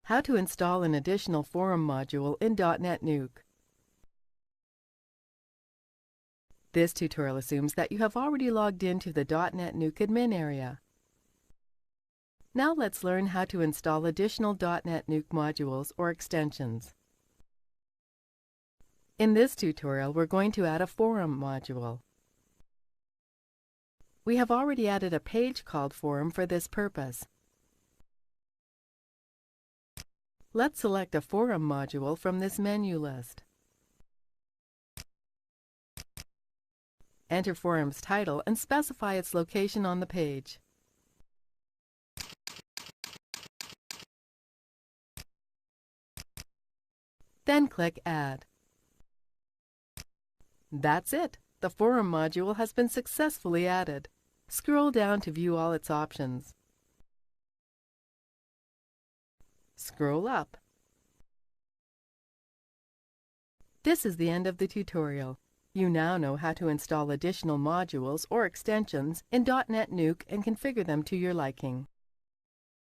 How to install an additional forum module in DotNetNuke. This tutorial assumes that you have already logged into the DotNetNuke admin area. Now let's learn how to install additional DotNetNuke modules or extensions. In this tutorial, we're going to add a forum module. We have already added a page called Forum for this purpose. Let's select a forum module from this menu list. Enter forum's title and specify its location on the page. Then click Add. That's it! The forum module has been successfully added. Scroll down to view all its options. Scroll up. This is the end of the tutorial. You now know how to install additional modules or extensions in DotNetNuke and configure them to your liking.